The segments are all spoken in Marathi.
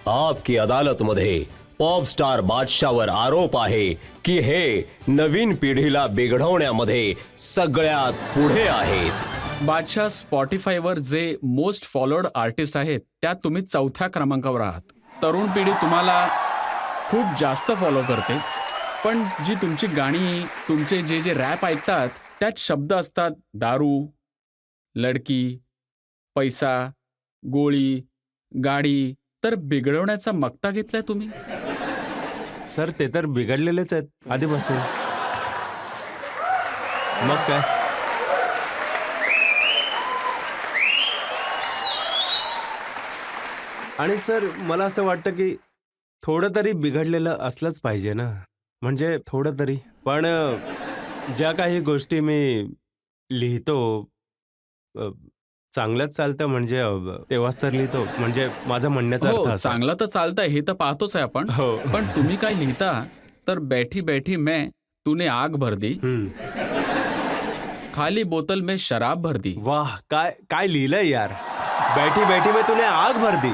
आपकी अदालतमध्ये पॉप स्टार बादशाहवर आरोप आहे की हे नवीन पिढीला बिघडवण्यामध्ये सगळ्यात पुढे आहेत. बादशाह स्पॉटिफायवर जे मोस्ट फॉलोड आर्टिस्ट आहेत त्यात तुम्ही 4थ्या क्रमांकावर आहात. तरुण पिढी तुम्हाला खूप जास्त फॉलो करते, पण जी तुमची गाणी, तुमचे जे जे रॅप ऐकतात त्यात शब्द असतात दारू, लडकी, पैसा, गोळी, गाडी. तर बिघडवण्याचा मक्ता घेतलाय तुम्ही. सर ते तर बिघडलेलेच आहेत आधीपासून. मग काय, आणि सर मला असं वाटतं की थोडं तरी बिघडलेलं असलंच पाहिजे ना, म्हणजे थोडं तरी. पण ज्या काही गोष्टी मी लिहितो चांगलंच चालतं, म्हणजे तेव्हाच तर लिहितो, म्हणजे माझं म्हणण्याचा अर्थ हो, असा. चांगलं तर चालतंय हे तर पाहतोच आहे आपण. हो. पण तुम्ही काय लिहिता तर बैठी बैठी मैं तूने आग भर दी, खाली बोतल में शराब भर दी. वाह, काय काय लिहिलंय यार. बैठी बैठी में तूने आग भर दी.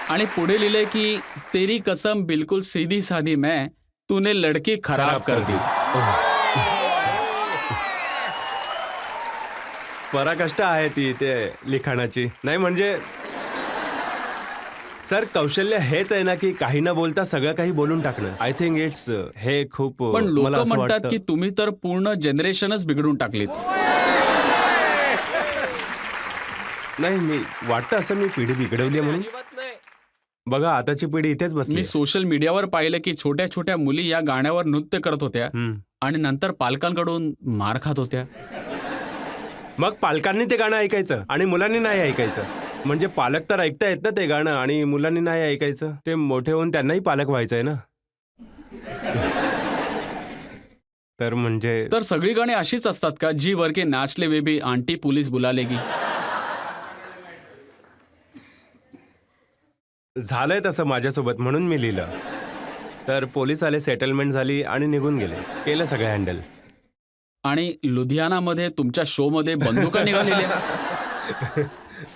आणि पुढे लिहिले की तेरी कसम बिल्कुल सीधी साधी मैं तूने लड़की खराब कर दी. पराकष्ट आहे ती ते लिखाणाची. नाही म्हणजे सर कौशल्य हेच आहे ना की काही न बोलता सगळं काही बोलून टाकणं. आय थिंक इट्स हे खूप पण लोक मला असं म्हणतात वाटतं. की तुम्ही तर पूर्ण जनरेशनच बिघडून टाकलीत. नाही, मी वाटतं असं मी पिढी बिघडवली आहे म्हणून. बघा आताची पिढी इथेच बसली मी आहे. सोशल मीडियावर पाहिलं की छोट्या छोट्या मुली या गाण्यावर नृत्य करत होत्या आणि नंतर पालकांकडून मार खात होत्या. मग पालकांनी ते गाणं ऐकायचं आणि मुलांनी नाही ऐकायचं. म्हणजे पालक तर ऐकतायत ना ते गाणं आणि मुलांनी नाही ऐकायचं. ते मोठे होऊन त्यांनाही पालक व्हायचंय ना. तर म्हणजे तर सगळी गाणी अशीच असतात का, जी वर के नाचले बेबी आंटी पोलीस बुलालेगी. झालंय तसं माझ्यासोबत म्हणून मी लिहिलं. तर पोलीस आले, सेटलमेंट झाली आणि निघून गेले. केलं सगळं हँडल. आणि लुधियानामध्ये तुमच्या शो मध्ये बंदुका निघालेल्या.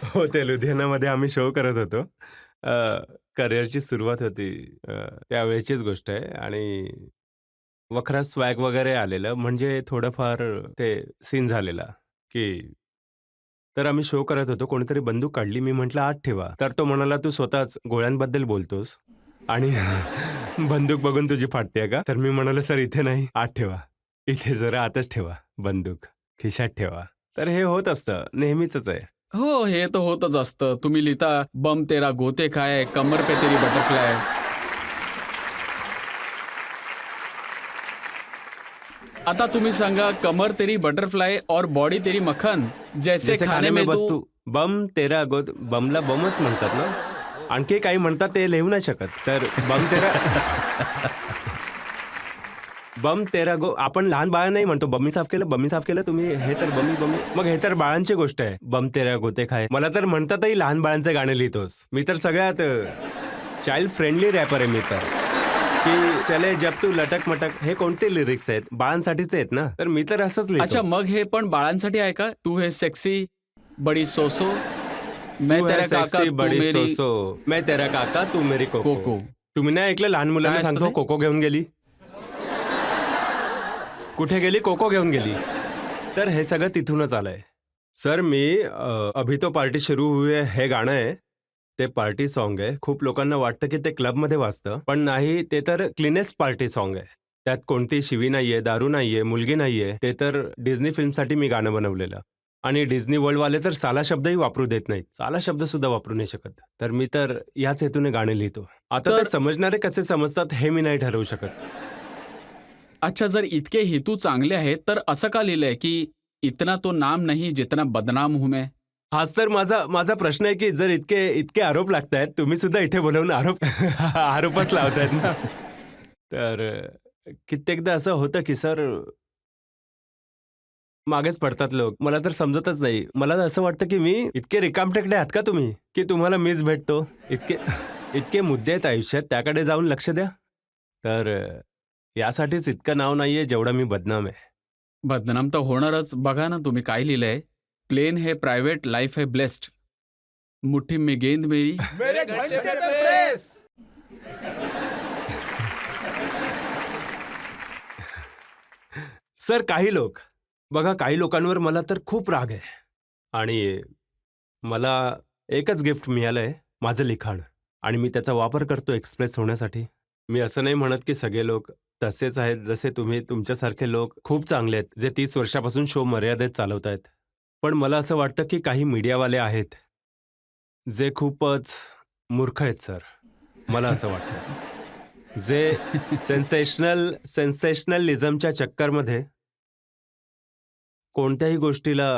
हो, ते लुधियानामध्ये आम्ही शो करत होतो. करिअरची सुरुवात होती. त्यावेळेचीच गोष्ट आहे आणि वखरा स्वॅग वगैरे आलेलं, म्हणजे थोडंफार ते सीन झालेला की तर आम्ही शो करत होतो. कोणीतरी बंदूक काढली. मी म्हटलं आत ठेवा. तर तो म्हणाला तू स्वतःच गोळ्यांबद्दल बोलतोस आणि बंदूक बघून तुझी फाटते का? तर मी म्हणालो सर इथे नाही, आत ठेवा. इथे जरा आतच ठेवा बंदूक, खिशात ठेवा. तर हे होत असतं, नेहमीच आहे. हो, हे तर होतच असतं. तुम्ही लिहिता बम तेरा गोते खाए, कमर पे तेरी बटरफ्लाय. आता तुम्ही सांगा, कमर तेरी बटरफ्लाय और बॉडी तेरी मक्खन जैसे खाने में बस तू. तू बम तेरा गोद, बमला बमच म्हणतात ना. आणखी काही म्हणतात ते लिहू नाही शकत. तर बम तेरा गो आपण लहान बाळा नाही म्हणतो बम्मी साफ केलं, बम्मी साफ केलं तुम्ही, हे तर बम्मी बम्मी. मग हे तर बाळांची गोष्ट आहे. बम तेरा गोते खाय. मला तर म्हणतातही लहान बाळांचे गाणे लिहितोस. मी तर सगळ्यात चाइल्ड फ्रेंडली रॅपर आहे मी तर. की चले जब तू लटक मटक, हे कोणते लिरिक्स आहेत? बाळांसाठीच आहेत ना. तर मी तर असंच लिहितो. अच्छा, मग हे पण बाळांसाठी आहे का? तू हे सेक्सी बडी सोसो, मैं तू तेरा है काका सेक्सी तू बडी मेरी सोसो, मैं तेरा काका तू मेरी कोको. कोको. तुम्ही नाही ऐकलं लहान मुलांना काय असतं सांगतो ते? कोको घेऊन गेली. कुठे गेली? कोको घेऊन गेली. तर हे सगळं तिथूनच आलंय. सर मी अभी तो पार्टी शुरू हुई है हे गाणं आहे. ते पार्टी सॉन्ग आहे. खूप लोकांना वाटतं की ते क्लबमध्ये वाजतं, पण नाही, ते तर क्लीनेस्ट पार्टी सॉन्ग आहे. त्यात कोणती शिवी नाहीये, दारू नाहीये, मुलगी नाहीये. ते तर डिझनी फिल्मसाठी मी गाणं बनवलेलं. आणि डिझनी वर्ल्डवाले तर साला शब्दही वापरू देत नाहीत. साला शब्द सुद्धा वापरू नाही शकत. तर मी तर याच हेतूने गाणे लिहितो. आता ते समजणारे कसे समजतात हे मी नाही ठरवू शकत. अच्छा, जर इतके हेतू चांगले आहेत तर असं का लिहिलंय की इतना तो नाम नहीं जितना बदनाम हूं मैं. हाच तर माझा प्रश्न आहे की जर इतके आरोप लागतायत, तुम्ही सुद्धा इथे बोलवून आरोपच लावतायत ना. तर कित्येकदा असं होतं की सर मागेच पडतात लोक. मला तर समजतच नाही. मला तर असं वाटतं की मी इतके रिकामटेकडे आहात का तुम्ही की तुम्हाला मीच भेटतो. इतके मुद्दे आहेत आयुष्यात, त्याकडे जाऊन लक्ष द्या. तर यासाठीच इतकं नाव नाहीये जेवढा मी बदनाम आहे. बदनाम तर होणारच. बघा ना तुम्ही काय लिहिलंय, प्लेन है प्रायव्हेट, लाईफ है ब्लेस्ड. मुट्ठी में गेंद मेरी. मेरे घंटे पे प्रेस. सर काही लोक बघा, काही लोकांवर मला तर खूप राग आहे आणि मला एकच गिफ्ट मिळालंय, माझं लिखाण, आणि मी त्याचा वापर करतो एक्सप्रेस होण्यासाठी. मी असं नाही म्हणत की सगळे लोक तसेच आहेत जसे तुम्ही. तुमच्यासारखे लोक खूप चांगले आहेत जे 30 वर्षापासून शो मर्यादेत चालवत आहेत. पण मला असं वाटतं की काही मीडियावाले आहेत जे खूपच मूर्ख आहेत सर. मला असं वाटतं जे सेन्सेशनलिझमच्या चक्करमध्ये कोणत्याही गोष्टीला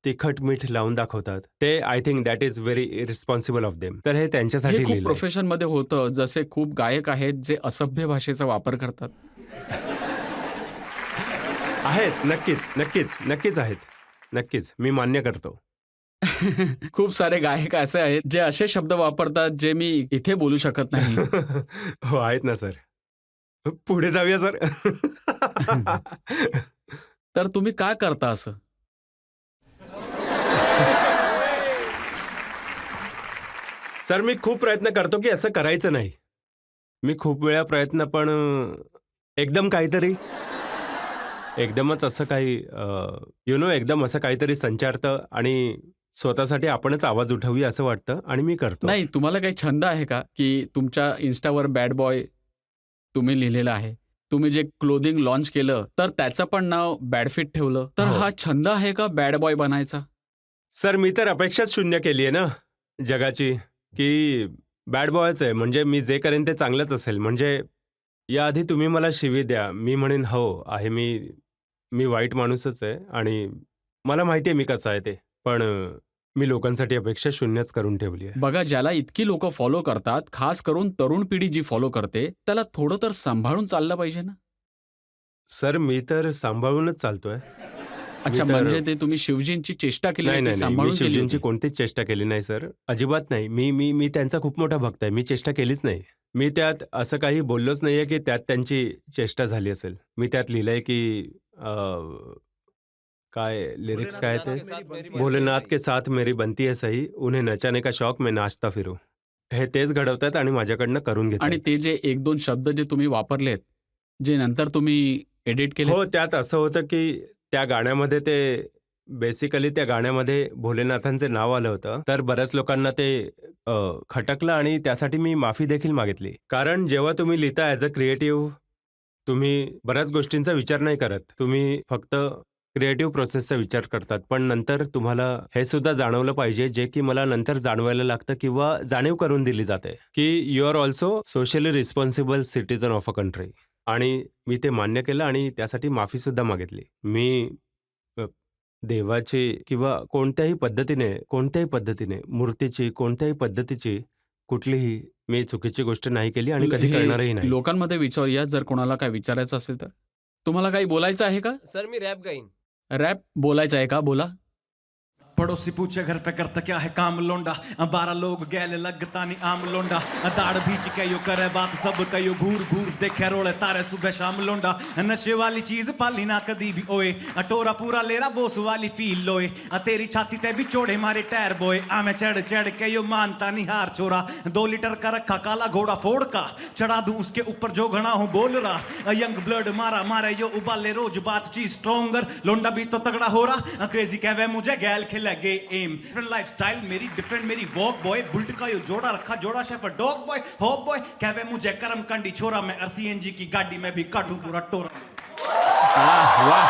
तिखट मीठ लावून दाखवतात. ते I think that is very irresponsible of them. तर हे हे त्यांच्यासाठी खूप लिहिलंय. प्रोफेशन मध्ये होतं. जसे खूप गायक आहेत जे असभ्य भाषेचा वापर करतात. आहेत, नक्कीच नक्कीच नक्कीच आहेत. नक्कीच मी मान्य करतो. खूप सारे गायक असे आहेत जे असे शब्द वापरतात जे मी इथे बोलू शकत नाही. हो आहेत ना सर. पुढे जाऊया सर. तर तुम्ही का करता असं? सर मी खूप प्रयत्न करतो की असं करायचं नाही. मी खूप वेळा प्रयत्न, पण एकदमच असं काही एकदम असं काहीतरी संचारतं आणि स्वतःसाठी आपणच आवाज उठवूया असं वाटतं आणि मी करतो. नाही, तुम्हाला काही छंद आहे का की तुमच्या इन्स्टावर बॅड बॉय तुम्ही लिहिलेलं आहे. तुम्ही जे क्लोथिंग लॉन्च केलं तर त्याचं पण नाव बॅडफिट ठेवलं. तर हो. हा छंद आहे का बॅड बॉय बनायचा? सर मी तर अपेक्षाच शून्य केली आहे ना जगाची, की बॅड बॉयच आहे म्हणजे मी जे करेन ते चांगलंच असेल. म्हणजे याआधी तुम्ही मला शिवी द्या, मी म्हणेन हो आहे, मी वाईट माणूसच आहे आणि मला माहिती आहे मी कसा आहे ते. पण मी लोकांसाठी अपेक्षा शून्यच करून ठेवली आहे. बघा, ज्याला इतकी लोक फॉलो करतात, खास करून तरुण पिढी जी फॉलो करते, त्याला थोडं तर सांभाळून चाललं पाहिजे ना. सर मी तर सांभाळूनच चालतोय. अच्छा, तर- म्हणजे ते तुम्ही शिवजींची चेष्टा केली नाही नाही, ती नाही नाही, मी सांभाळून केली शिवजींची होती. कोणतीच चेष्टा केली नाही सर, अजिबात नाही. मी त्यांचा खूप मोठा भक्त आहे. मी चेष्टा केलीच नाही. मी त्यात असं काही बोललोच नाहीये की त्यात त्यांची चेष्टा झाली असेल. मी त्यात लिहिलंय की काय लिरिक्स काय ते, भोलेनाथ के साथ मेरी बनती है सही, उन्हें नचाने का शौक मैं नाचता फिरू. हे तेच घडवतात आणि माझ्याकडनं करून आणि घेतात. ते जे 1-2 शब्द जे तुम्ही वापरलेत, जे नंतर तुम्ही एडिट केले, हो, त्यात असं होतं की त्या गाण्यामध्ये ते बेसिकली त्या गाण्यामध्ये भोलेनाथांचे नाव आलं होतं. तर बऱ्याच लोकांना ते खटकलं आणि त्यासाठी मी माफी देखील मागितली. कारण जेव्हा तुम्ही लिहिता ॲज अ क्रिएटिव्ह, तुम्ही बऱ्याच गोष्टींचा विचार नाही करत. तुम्ही फक्त क्रिएटिव्ह प्रोसेसचा विचार करतात. पण नंतर तुम्हाला हे सुद्धा जाणवलं पाहिजे, जे की मला नंतर जाणवायला लागतं किंवा जाणीव करून दिली जाते, की you are also socially responsible citizen of a country. आणि मी ते मान्य केलं आणि त्यासाठी माफीसुद्धा मागितली. मी देवाची किंवा कोणत्याही पद्धतीने मूर्तीची, कोणत्याही पद्धतीची कुठलीही मी चुकीची गोष्ट नाही केली आणि कधी हे करणारही नाही. लोकांमध्ये विचारूया, जर कोणाला काय विचारायचं असेल तर. तुम्हाला काही बोलायचं आहे का? सर मी रॅप गाईन. रॅप बोलायचं आहे का? बोला. पड़ोसी पूछे घर पे करता क्या है काम लोंडा, 12 लोग गैल लगता नहीं आम लोंडा, दाढ़ भीच के यो करे बात सब कयो घूर घूर देखे रोले तारे सुबह शाम लोंडा, नशे वाली चीज पाली ना कदी भी ओए, टोरा पूरा लेरा बोस वाली फील लोए, तेरी छाती ते भी चोड़े मारे टायर बोए, आमे चढ़ चढ़ के यो मानता नहीं हार छोरा, 2 लीटर का रखा काला घोड़ा फोड़ का, चढ़ा दूं उसके ऊपर जो घना हूँ बोल रहा, यंग ब्लड मारा मारे यो उबाले रोज बात चीज स्ट्रोंगर, लोंडा भी तो तगड़ा हो रहा, क्रेजी कहवे मुझे गैल खिला लगे एम, डिफरेंट लाइफस्टाइल मेरी डिफरेंट मेरी वॉक बॉय, बुल्ट का यो जोड़ा रखा जोड़ा शेफर डॉग बॉय, हॉप बॉय कहवे मुझे करम कंडी छोरा, मैं RCNG की गाड़ी में भी काटू पूरा टोरा. वाह.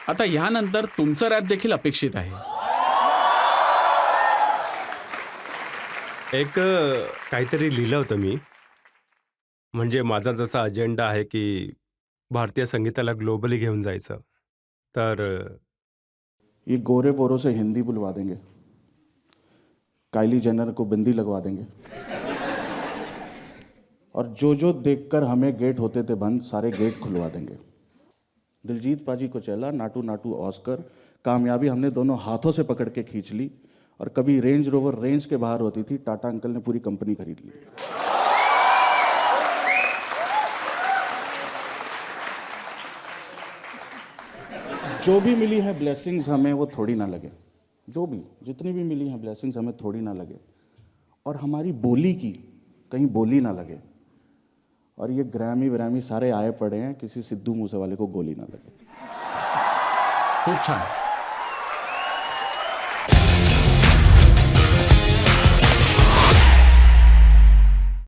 आता यानंतर तुमचं रॅप देखील अपेक्षित आहे. एक काहीतरी लिहिलं होतं मी. म्हणजे माझा जसा अजेंडा आहे की भारतीय संगीताला ग्लोबली घेऊन जायचं. तर ये गोरे बोरों से हिंदी बुलवा देंगे, काइली जेनर को बिंदी लगवा देंगे, और जो देखकर हमें गेट होते थे बंद सारे गेट खुलवा देंगे. दिलजीत पाजी को चला नाटू नाटू ऑस्कर, कामयाबी हमने दोनों हाथों से पकड़ के खींच ली, और कभी रेंज रोवर रेंज के बाहर होती थी, टाटा अंकल ने पूरी कंपनी खरीद ली. जो भी मिली है ब्लेसिंग्स हमें वो थोड़ी ना लगे, जो भी जितनी भी मिली हैं ब्लेसिंग्स हमें थोड़ी ना लगे, और हमारी बोली की कहीं बोली ना लगे, और ये ग्रैमी व्रैमी सारे आए पड़े हैं, किसी सिद्धू मूसेवाले को गोली ना लगे। खूप छान.